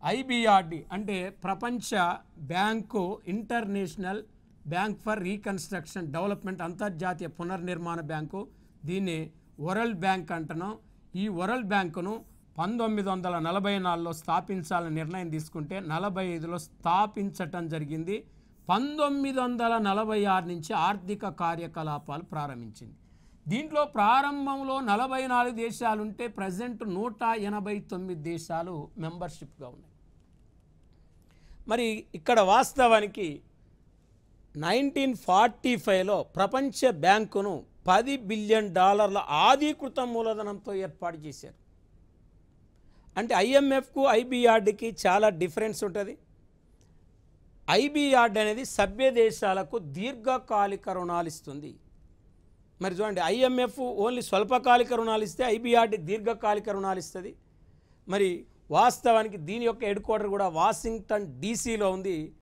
IBRD అంటే ప్రపంచ bank, international bank for reconstruction development, అంతర్జాతీయ పునర్నిర్మాణ బ్యాంకు, దీన్ని వరల్డ్ బ్యాంక్ అంటున్నాం. ఈ వరల్డ్ బ్యాంకును 1944లో స్థాపించాలని నిర్ణయం తీసుకుంటే 45లో స్థాపించటం జరిగింది. 1946 నుంచి ఆర్థిక కార్యకలాపాలు ప్రారంభించింది. దీంట్లో ప్రారంభంలో 44 దేశాలుంటే ప్రజెంట్ 189 దేశాలు మెంబర్షిప్గా ఉన్నాయి. మరి ఇక్కడ వాస్తవానికి 1945లో ప్రపంచ బ్యాంకును $10 బిలియన్ ఆధీకృత మూలధనంతో ఏర్పాటు చేశారు. అంటే ఐఎంఎఫ్కు ఐబిఆర్డికి చాలా డిఫరెన్స్ ఉంటుంది. ఐబిఆర్డి అనేది సభ్య దేశాలకు దీర్ఘకాలిక రుణాలు ఇస్తుంది. మరి చూడండి, ఐఎంఎఫ్ ఓన్లీ స్వల్పకాలిక రుణాలు ఇస్తే ఐబిఆర్డి దీర్ఘకాలిక రుణాలు ఇస్తుంది. మరి వాస్తవానికి దీని యొక్క హెడ్ క్వార్టర్ కూడా వాషింగ్టన్ డీసీలో ఉంది.